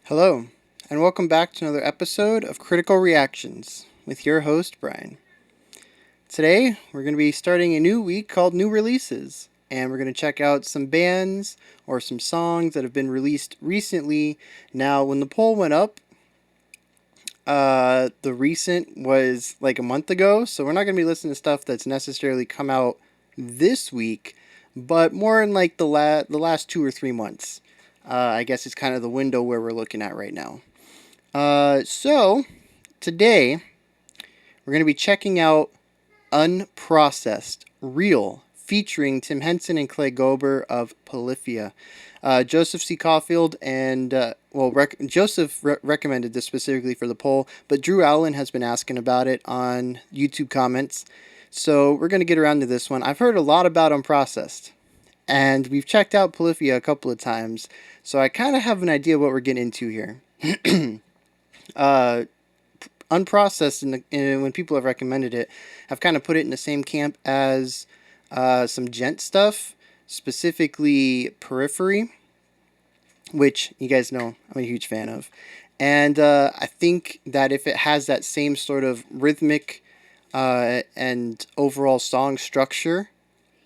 Hello, and welcome back to another episode of Critical Reactions with your host, Bryan. Today, we're going to be starting a new week called New Releases, and we're going to check out some bands or some songs that have been released recently. Now, when the poll went up, the recent was like a month ago, so we're not going to be listening to stuff that's necessarily come out this week, but more in like the last 2 or 3 months. I guess it's kind of the window where we're looking at right now. So today we're going to be checking out Unprocessed, Real, featuring Tim Henson and Clay Gober of Polyphia. Joseph C. Caulfield and, Joseph recommended this specifically for the poll, but Drew Allen has been asking about it on YouTube comments. So we're going to get around to this one. I've heard a lot about Unprocessed, and we've checked out Polyphia a couple of times, so I kind of have an idea what we're getting into here. Unprocessed, when people have recommended it, have kind of put it in the same camp as some gent stuff, specifically Periphery, which you guys know I'm a huge fan of. And I think that if it has that same sort of rhythmic and overall song structure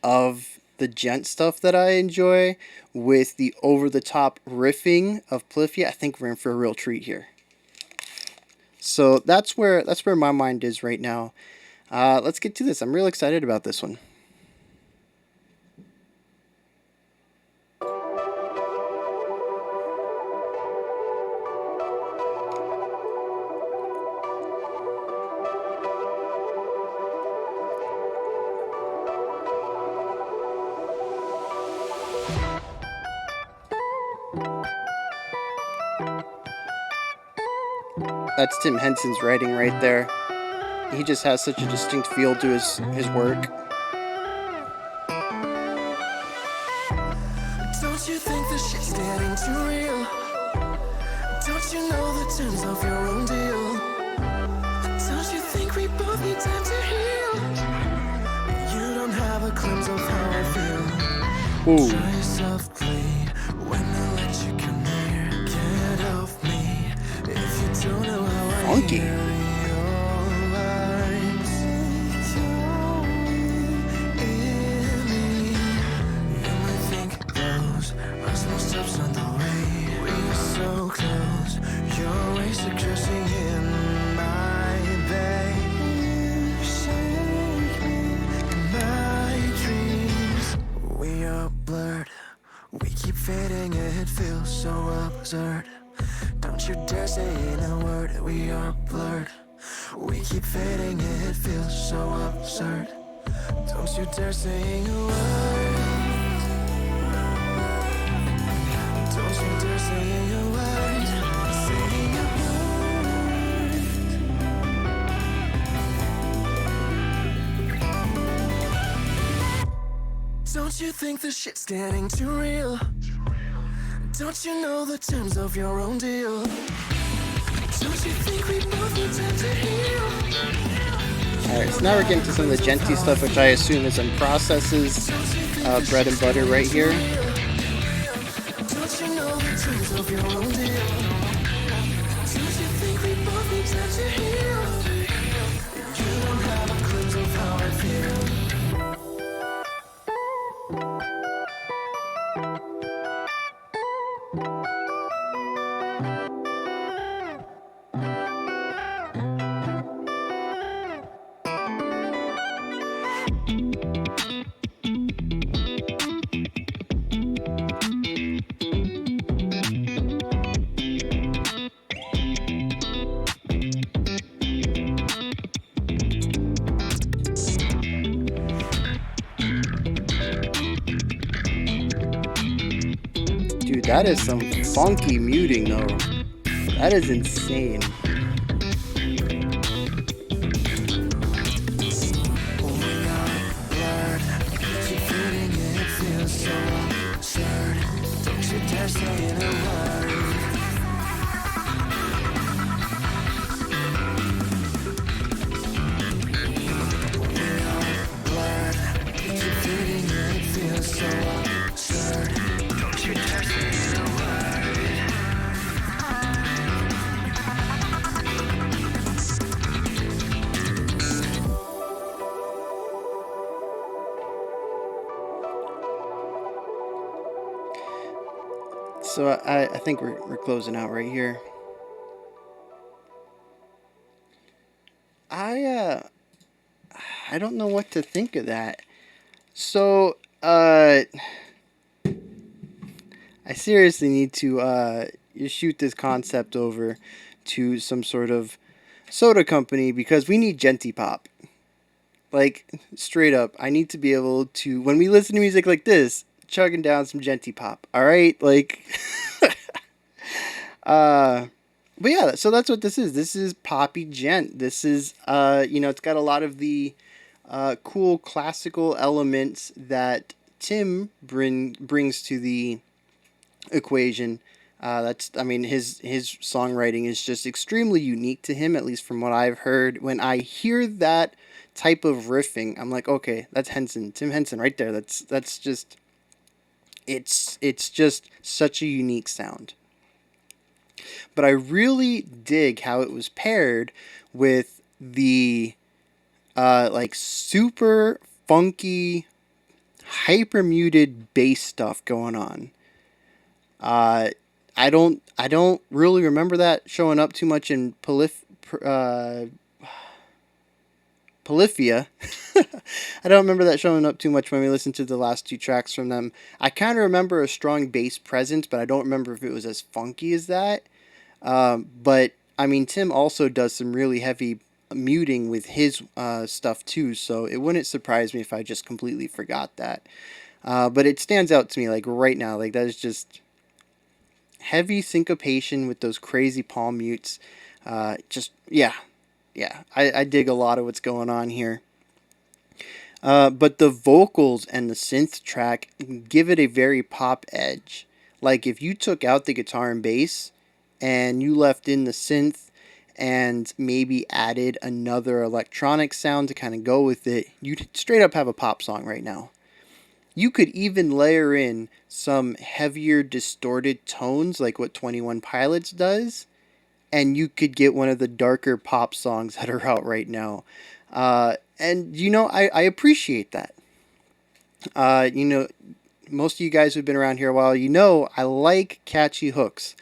of the gent stuff that I enjoy with the over-the-top riffing of Polyphia, I think we're in for a real treat here. So that's where my mind is right now. Let's get to this. I'm real excited about this one. That's Tim Henson's writing right there. He just has such a distinct feel to his work. Don't you think this shit's getting too real? Don't you know the terms of your own deal? Don't you think we both need time to heal? You don't have a glimpse of how I feel. Ooh. Try yourself clean when I let you come near. Get off me if you don't know how I Funky. hear your lies. In me, you might think those are small steps on the way. We're so close. Your ways are crashing in my bay. You shake me, my dreams. We are blurred. We keep fading, it feels so absurd. Don't you dare say a word, we are blurred. We keep fading, it feels so absurd. Don't you dare say a word. Don't you dare say a word. Say a word. Don't you think this shit's getting too real? Don't you know the terms of your own deal? Don't you think we both need time to heal? Alright, so now we're getting to some of the genty stuff, which I assume is Unprocess's bread and butter right here. Don't you know the terms of your own deal? Don't you think we both need time to heal? You don't have a clue of how I feel. Dude, that is some funky muting though. That is insane. So I think we're closing out right here. I uh I don't know what to think of that. So I seriously need to shoot this concept over to some sort of soda company because we need Genty Pop. Like straight up, I need to be able to when we listen to music like this, chugging down some Genty Pop. All right, like uh but yeah, so that's what this is. This is poppy gent. This is it's got a lot of the cool classical elements that Tim brings to the equation. That's I mean his songwriting is just extremely unique to him, at least from what I've heard. When I hear that type of riffing, I'm like, okay, that's Henson, Tim Henson, right there. That's just it's just such a unique sound. But I really dig how it was paired with the like super funky, hyper muted bass stuff going on. Uh, I don't really remember that showing up too much in Polyphia. I don't remember that showing up too much when we listened to the last two tracks from them. I kind of remember a strong bass presence, but I don't remember if it was as funky as that. But I mean, Tim also does some really heavy muting with his stuff too, so it wouldn't surprise me if I just completely forgot that. But it stands out to me like right now, like that is just heavy syncopation with those crazy palm mutes. Just yeah, yeah. I dig a lot of what's going on here. But the vocals and the synth track give it a very pop edge. Like if you took out the guitar and bass and you left in the synth and maybe added another electronic sound to kind of go with it, you'd straight up have a pop song right now. You could even layer in some heavier distorted tones like what 21 Pilots does, and you could get one of the darker pop songs that are out right now. And I appreciate that. Uh, you know, Most of you guys who've been around here a while, I like catchy hooks,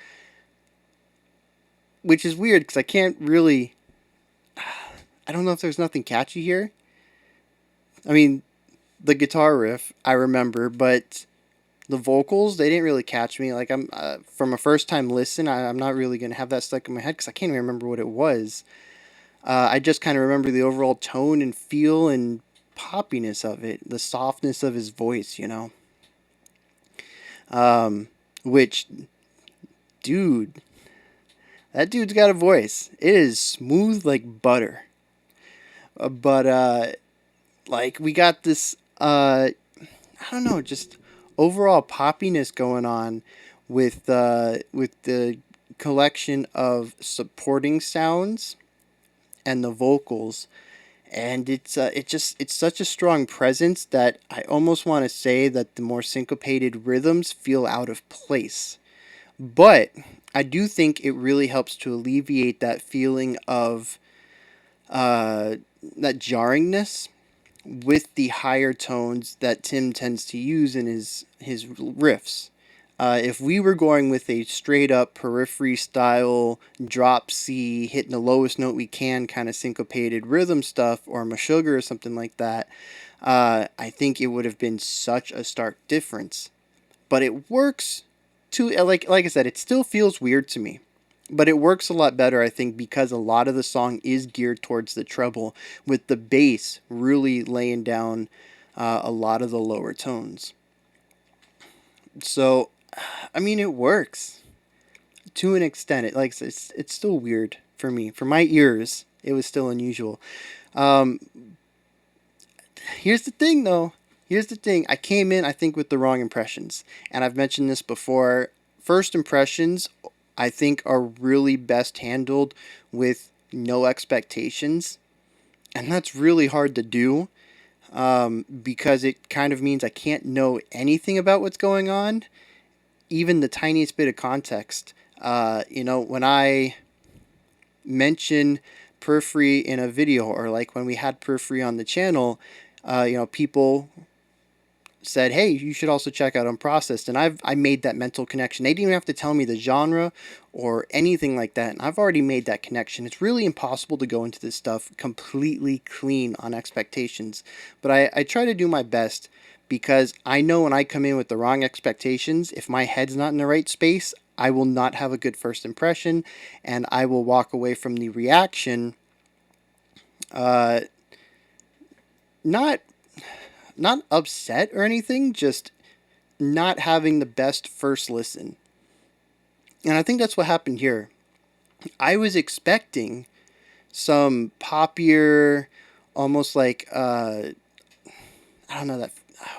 which is weird because I can't really. I don't know if there's nothing catchy here. I mean, the guitar riff I remember, but the vocals they didn't really catch me. Like I'm from a first time listen, I'm not really gonna have that stuck in my head because I can't even remember what it was. I just kind of remember the overall tone and feel and poppiness of it, the softness of his voice, which, dude, that dude's got a voice. It is smooth like butter. But like we got this, I don't know, just overall poppiness going on with the collection of supporting sounds and the vocals, and it's such a strong presence that I almost want to say that the more syncopated rhythms feel out of place. But I do think it really helps to alleviate that feeling of uh, that jarringness with the higher tones that Tim tends to use in his riffs. If we were going with a straight up periphery style drop C, hitting the lowest note we can kind of syncopated rhythm stuff, or Meshuggah or something like that, I think it would have been such a stark difference. But it works to like I said, it still feels weird to me. But it works a lot better, I think, because a lot of the song is geared towards the treble, with the bass really laying down a lot of the lower tones. So, I mean, it works to an extent. It's still weird for me, for my ears. It was still unusual. Um, Here's the thing, though. Here's the thing. I came in, I think, with the wrong impressions, and I've mentioned this before. First impressions, I think, are really best handled with no expectations, and that's really hard to do because it kind of means I can't know anything about what's going on, even the tiniest bit of context. When I mention periphery in a video, or like when we had periphery on the channel, people said, "Hey, you should also check out Unprocessed," and I made that mental connection. They didn't even have to tell me the genre or anything like that, and I've already made that connection. It's really impossible to go into this stuff completely clean on expectations, but I try to do my best because I know when I come in with the wrong expectations, if my head's not in the right space, I will not have a good first impression, and I will walk away from the reaction uh, not not upset or anything, just not having the best first listen. And I think that's what happened here. I was expecting some poppier, almost like I don't know that.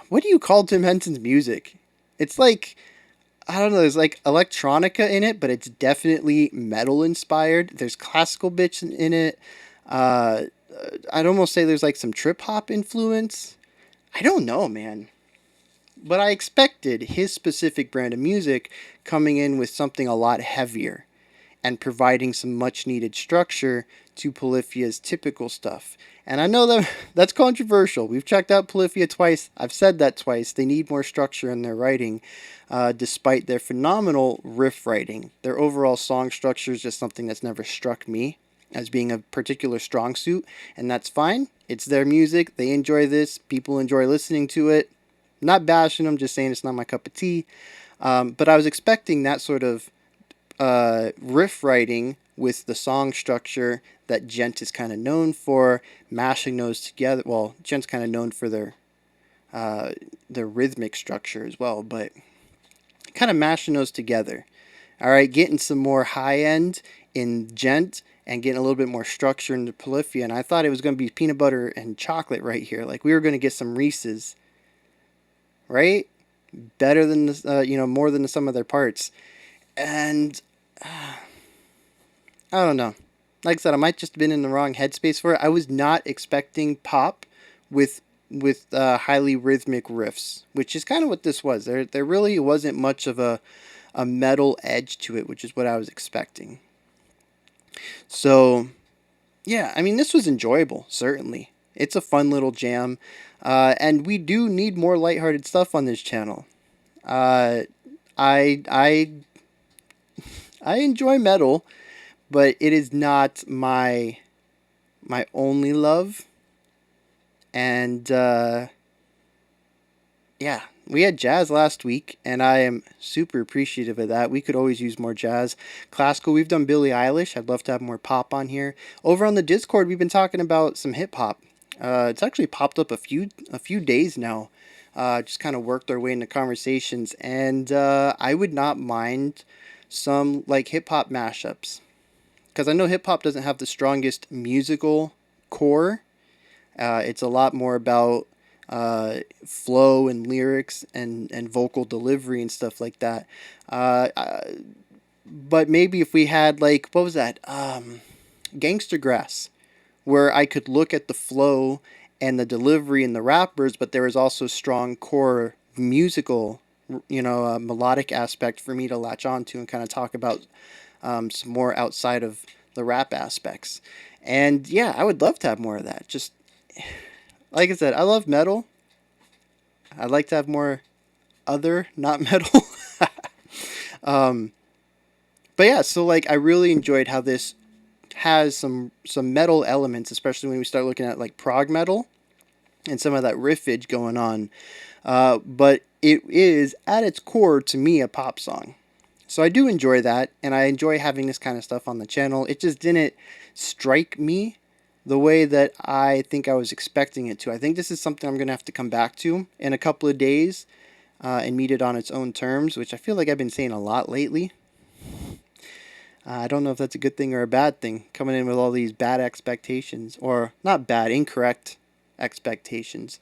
What do you call Tim Henson's music? It's like I don't know. There's like electronica in it, but it's definitely metal inspired. There's classical bits in it. Uh, I'd almost say there's like some trip hop influence. I don't know, man. But I expected his specific brand of music coming in with something a lot heavier and providing some much needed structure to Polyphia's typical stuff. And I know that that's controversial. We've checked out Polyphia twice. I've said that twice. They need more structure in their writing, despite their phenomenal riff writing. Their overall song structure is just something that's never struck me as being a particular strong suit, and that's fine. It's their music. They enjoy this. People enjoy listening to it. Not bashing them, just saying it's not my cup of tea. But I was expecting that sort of riff writing with the song structure that Gent is kind of known for, mashing those together. Well, Gent's kind of known for their rhythmic structure as well, but kind of mashing those together. All right, getting some more high end in Gent and getting a little bit more structure into Polyphia. And I thought it was going to be peanut butter and chocolate right here. Like we were going to get some Reese's, right? Better than the, more than the sum of their parts. And I don't know. Like I said, I might just have been in the wrong headspace for it. I was not expecting pop with highly rhythmic riffs, which is kind of what this was. There really wasn't much of a metal edge to it, which is what I was expecting. So, yeah, I mean, this was enjoyable, certainly. It's a fun little jam, and we do need more lighthearted stuff on this channel. I enjoy metal, but it is not my only love. And yeah, we had jazz last week, and I am super appreciative of that. We could always use more jazz. Classical, we've done Billie Eilish. I'd love to have more pop on here. Over on the Discord, we've been talking about some hip hop. It's actually popped up a few days now. Just kind of worked our way into conversations, and I would not mind some like hip hop mashups, because I know hip hop doesn't have the strongest musical core. It's a lot more about flow and lyrics and vocal delivery and stuff like that. But maybe if we had like, what was that? Gangster Grass, where I could look at the flow and the delivery and the rappers, but there was also strong core musical, melodic aspect for me to latch onto and kind of talk about some more outside of the rap aspects. And yeah, I would love to have more of that. Just like I said, I love metal. I'd like to have more other not metal. um, but yeah, so like I really enjoyed how this has some metal elements, especially when we start looking at like prog metal and some of that riffage going on. But it is at its core to me a pop song. So I do enjoy that, and I enjoy having this kind of stuff on the channel. It just didn't strike me the way that I think I was expecting it to. I think this is something I'm going to have to come back to in a couple of days and meet it on its own terms, which I feel like I've been saying a lot lately. I don't know if that's a good thing or a bad thing, coming in with all these bad expectations, or not bad, incorrect expectations.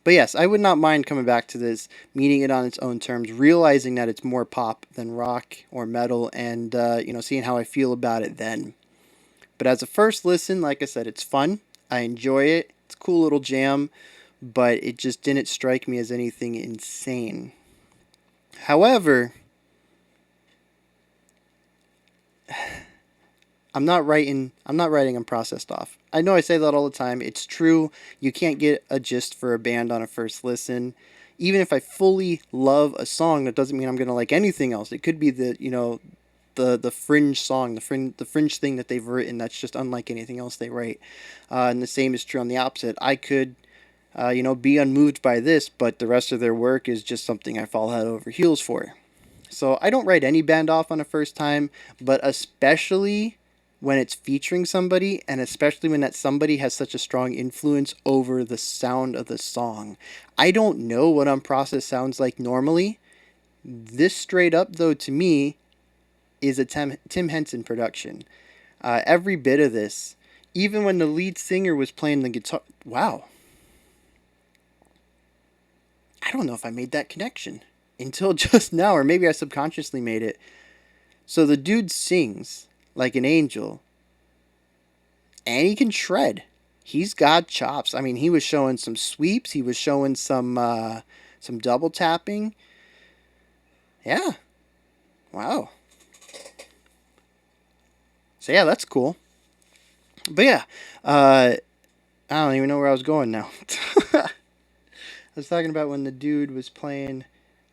But yes, I would not mind coming back to this, meeting it on its own terms, realizing that it's more pop than rock or metal, and seeing how I feel about it then. But as a first listen, like I said, it's fun. I enjoy it. It's a cool little jam, but it just didn't strike me as anything insane. However, I'm not writing Unprocessed off. I know I say that all the time. It's true. You can't get a gist for a band on a first listen. even if I fully love a song, that doesn't mean I'm gonna like anything else. It could be the the fringe song, the fringe thing that they've written that's just unlike anything else they write. And the same is true on the opposite. I could be unmoved by this, but the rest of their work is just something I fall head over heels for. So I don't write any band off on a first time, but especially when it's featuring somebody, and especially when that somebody has such a strong influence over the sound of the song. I don't know what Unprocessed sounds like normally. This straight up, though, to me, is a Tim Henson production. Every bit of this, even when the lead singer was playing the guitar. Wow. I don't know if I made that connection until just now, or maybe I subconsciously made it. So the dude sings like an angel, and he can shred. He's got chops. I mean, he was showing some sweeps. He was showing some double tapping. Yeah. Wow. So yeah, that's cool. But yeah, I don't even know where I was going now. I was talking about when the dude was playing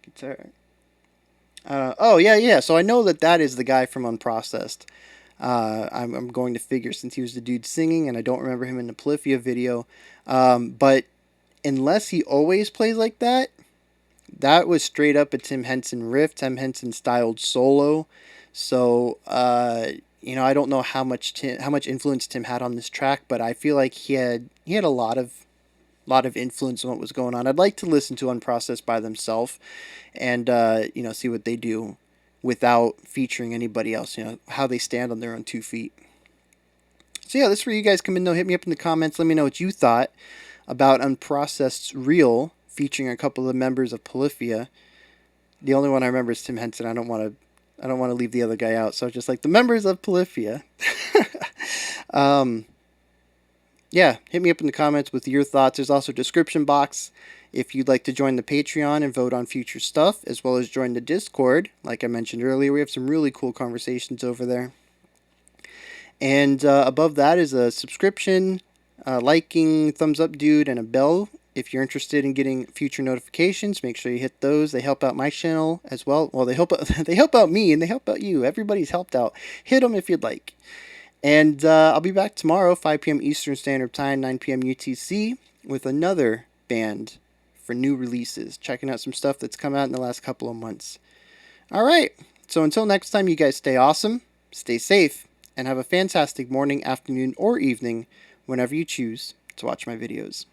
guitar. Oh yeah, yeah. So I know that is the guy from Unprocessed. I'm going to figure since he was the dude singing, and I don't remember him in the Polyphia video. But unless he always plays like that, that was straight up a Tim Henson riff, Tim Henson styled solo. So I don't know how much influence Tim had on this track, but I feel like he had a lot of influence on what was going on. I'd like to listen to Unprocessed by themselves, and see what they do without featuring anybody else. How they stand on their own 2 feet. So yeah, this is where you guys come in. Though, hit me up in the comments. Let me know what you thought about Unprocessed's Reel, featuring a couple of the members of Polyphia. The only one I remember is Tim Henson. I don't want to leave the other guy out. So just like the members of Polyphia. Yeah, hit me up in the comments with your thoughts. There's also a description box if you'd like to join the Patreon and vote on future stuff, as well as join the Discord. Like I mentioned earlier, we have some really cool conversations over there. And above that is a subscription, liking, thumbs up dude, and a bell. If you're interested in getting future notifications, make sure you hit those. They help out my channel as well. Well, they help out, they help out me, and they help out you. Everybody's helped out. Hit them if you'd like. And I'll be back tomorrow, 5 p.m. Eastern Standard Time, 9 p.m. UTC, with another band for new releases. Checking out some stuff that's come out in the last couple of months. All right. So until next time, you guys stay awesome, stay safe, and have a fantastic morning, afternoon, or evening whenever you choose to watch my videos.